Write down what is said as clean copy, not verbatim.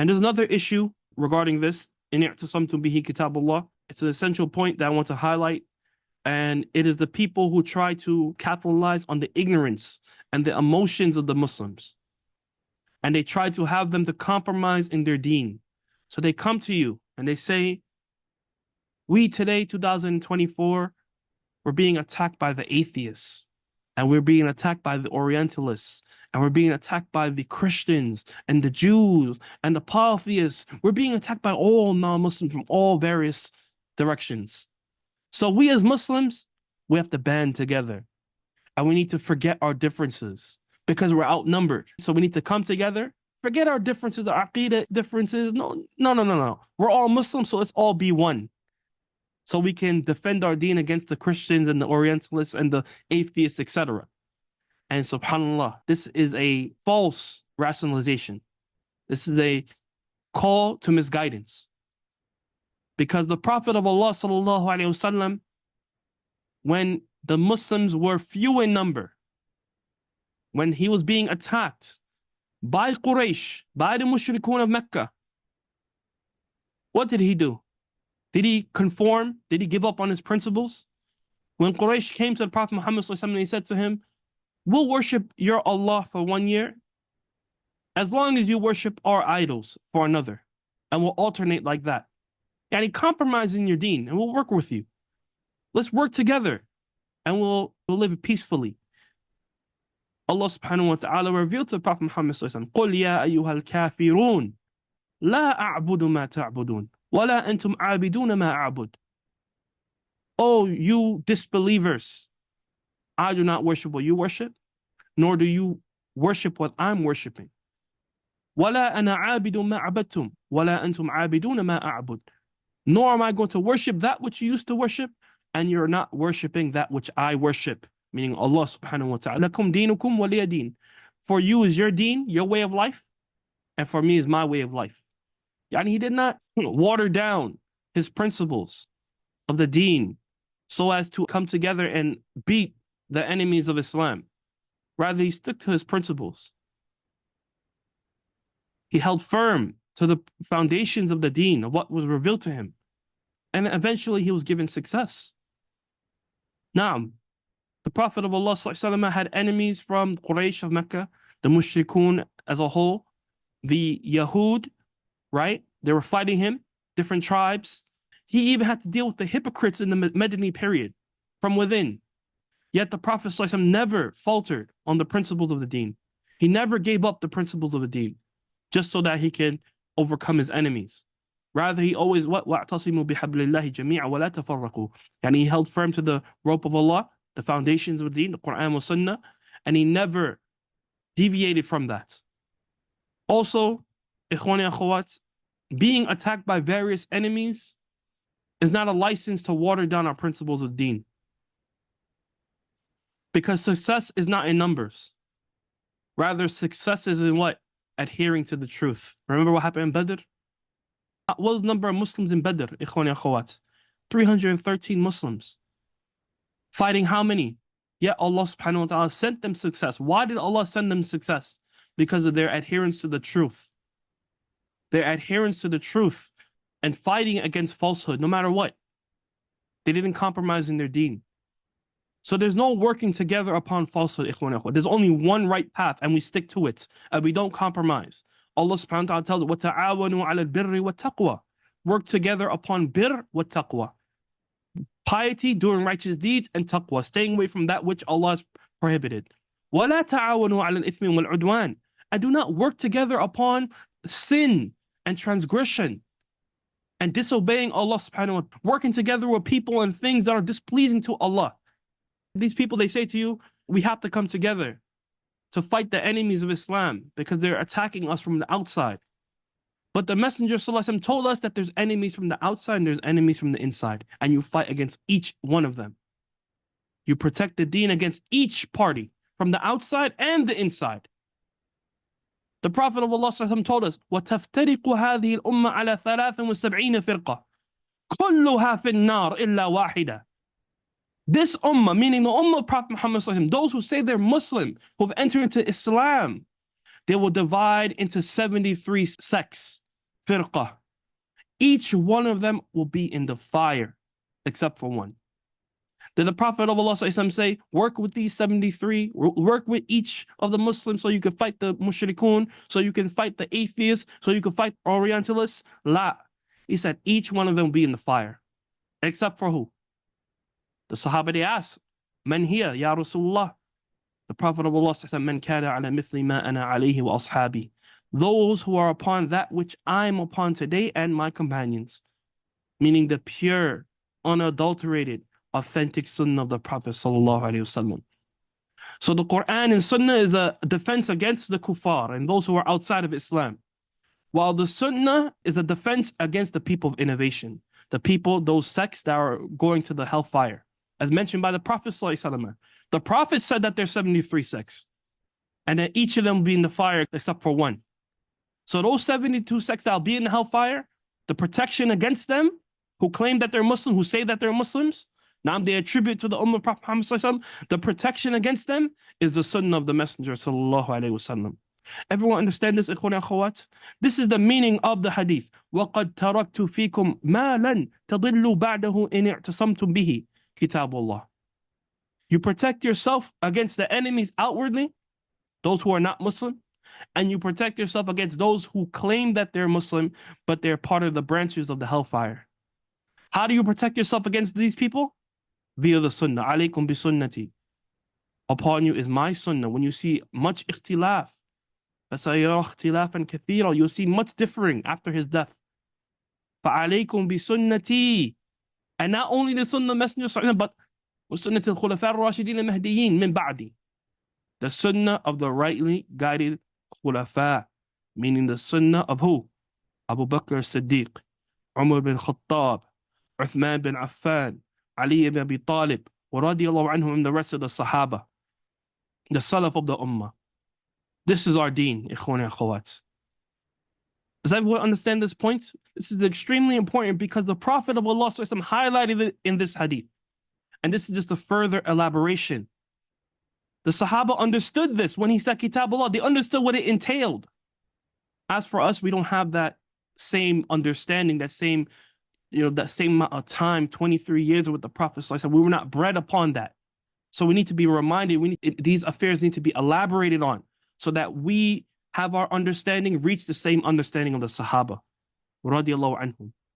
And there's another issue regarding this. In i'tasamtum bihi kitabullah. It's an essential point that I want to highlight. And it is the people who try to capitalize on the ignorance and the emotions of the Muslims. And they try to have them to compromise in their deen. So they come to you and they say, we today, 2024, we're being attacked by the atheists. And we're being attacked by the Orientalists. And we're being attacked by the Christians and the Jews and the polytheists. We're being attacked by all non-Muslims from all various directions. So we as Muslims, we have to band together. And we need to forget our differences because we're outnumbered. So we need to come together, forget our differences, our aqeedah differences. No. We're all Muslims, so let's all be one. So we can defend our deen against the Christians and the Orientalists and the atheists, etc. And subhanAllah, this is a false rationalization. This is a call to misguidance. Because the Prophet of Allah sallallahu alaihi wasallam, when the Muslims were few in number, when he was being attacked by Quraysh, by the mushrikun of Mecca, what did he do? Did he conform? Did he give up on his principles? When Quraysh came to the Prophet Muhammad sallallahu alaihi wasallam, he said to him, we'll worship your Allah for 1 year as long as you worship our idols for another. And we'll alternate like that. And he compromised in your deen and we'll work with you. Let's work together and we'll live peacefully. Allah subhanahu wa ta'ala revealed to the Prophet Muhammad sallallahu alaihi wasallam, قُلْ يَا أَيُّهَا الْكَافِرُونَ لَا أَعْبُدُ مَا تَعْبُدُونَ وَلَا أَنْتُمْ عَابِدُونَ مَا أَعْبُدُ. Oh, you disbelievers, I do not worship what you worship, nor do you worship what I'm worshiping. وَلَا أَنَا عَابِدٌ مَا عَبَدْتُمْ وَلَا أَنْتُمْ عَابِدُونَ مَا أَعْبُدُ. Nor am I going to worship that which you used to worship, and you're not worshiping that which I worship, meaning Allah subhanahu wa ta'ala. لَكُمْ دِينُكُمْ وَلِيَ دِينٌ. For you is your deen, your way of life, and for me is my way of life. Yani he did not water down his principles of the deen so as to come together and beat the enemies of Islam. Rather, he stuck to his principles. He held firm to the foundations of the deen, of what was revealed to him. And eventually he was given success. Now, the Prophet of Allah ﷺ had enemies from Quraysh of Mecca, the mushrikun as a whole, the Yahud, right? They were fighting him, different tribes. He even had to deal with the hypocrites in the Medini period from within. Yet the Prophet ﷺ never faltered on the principles of the deen. He never gave up the principles of the deen just so that he can overcome his enemies. Rather, he always, وَاعْتَصِمُوا بِحَبْلِ اللَّهِ جَمِيعًا وَلَا تَفَرَّقُوا. And he held firm to the rope of Allah, the foundations of the deen, the Quran and Sunnah, and he never deviated from that. Also, ikhwani akhawat, being attacked by various enemies is not a license to water down our principles of deen. Because success is not in numbers. Rather, success is in what? Adhering to the truth. Remember what happened in Badr? What was the number of Muslims in Badr, ikhwani akhawat? 313 Muslims. Fighting how many? Yet Allah subhanahu wa ta'ala sent them success. Why did Allah send them success? Because of their adherence to the truth. Their adherence to the truth and fighting against falsehood, no matter what. They didn't compromise in their deen. So there's no working together upon falsehood, ikhwan akhwat. There's only one right path and we stick to it and we don't compromise. Allah subhanahu wa ta'ala tells us, وَتَعَاوَنُوا عَلَى الْبِرِّ وَالتَّقْوَى. Work together upon birr wa taqwa. Piety, doing righteous deeds, and taqwa, staying away from that which Allah has prohibited. وَلَا تَعَاوَنُوا عَلَى الْإِثْمِ وَالْعُدْوَانِ. And do not work together upon sin and transgression and disobeying Allah subhanahu wa ta'ala. Working together with people and things that are displeasing to Allah. These people, they say to you, we have to come together to fight the enemies of Islam because they're attacking us from the outside. But the Messenger ﷺ told us that there's enemies from the outside and there's enemies from the inside. And you fight against each one of them. You protect the deen against each party from the outside and the inside. The Prophet of Allah ﷺ told us, وَتَفْتَرِقُ هَذِهِ الْأُمَّةِ عَلَى 73 فِرْقَةٍ كُلُّهَا فِي النَّارِ إِلَّا وَاحِدَةٍ. This ummah, meaning the ummah of Prophet Muhammad ﷺ, those who say they're Muslim, who have entered into Islam, they will divide into 73 sects. firqah. Each one of them will be in the fire, except for one. Did the Prophet of Allah say, work with these 73, work with each of the Muslims so you can fight the mushrikun, so you can fight the atheists, so you can fight Orientalists? La. He said, each one of them will be in the fire. Except for who? The Sahaba, they asked, Man hiya, Ya Rasulullah? The Prophet of Allah said, Man kana ala mithli ma ana alayhi wa ashabi. Those who are upon that which I'm upon today and my companions. Meaning the pure, unadulterated, authentic sunnah of the Prophet sallallahu alaihi wasallam. So the Quran and sunnah is a defense against the kuffar and those who are outside of Islam. While the sunnah is a defense against the people of innovation. The people, those sects that are going to the hellfire. As mentioned by the Prophet sallallahu alaihi wasallam. The Prophet said that there's 73 sects. And that each of them will be in the fire except for one. So those 72 sects that will be in the hellfire, the protection against them, who claim that they're Muslim, who say that they're Muslims, now they attribute to the Ummah of Prophet Muhammad sallallahu alaihi wasallam, the protection against them is the sunnah of the Messenger sallallahu alaihi wasallam. Everyone understand this, ikhwan and akhawat? This is the meaning of the hadith. وَقَدْ تَرَكْتُ فِيكُمْ مَا لَن تَضِلُّوا بَعْدَهُ إِنِ اعْتَصَمْتُمْ بِهِ كِتَابُ اللَّهِ. You protect yourself against the enemies outwardly, those who are not Muslim, and you protect yourself against those who claim that they're Muslim, but they're part of the branches of the hellfire. How do you protect yourself against these people? Via the sunnah. Alaykum bi sunnati. Upon you is my sunnah. When you see much ikhtilaf, you'll see much differing after his death. فَعَلَيْكُمْ بِسُنَّتِي. And not only the sunnah messenger, but وَسُنَّةِ الْخُلَفَاءِ الرَّاشِدِينَ الْمَهْدِيِّينَ مِنْ بَعْدِ. The sunnah of the rightly guided khulafa, meaning the sunnah of who? Abu Bakr as-Siddiq, Umar bin Khattab, Uthman bin Affan, Ali ibn Abi Talib, radiyallahu anhum, and the rest of the Sahaba, the Salaf of the Ummah. This is our deen, ikhwan and akhawat. Does everyone understand this point? This is extremely important because the Prophet of Allah highlighted it in this hadith. And this is just a further elaboration. The Sahaba understood this when he said Kitabullah. They understood what it entailed. As for us, we don't have that same understanding, that same amount of time, 23 years with the Prophet. We were not bred upon that. So we need to be reminded, these affairs need to be elaborated on so that we have our understanding reach the same understanding of the Sahaba. Radiallahu anhum.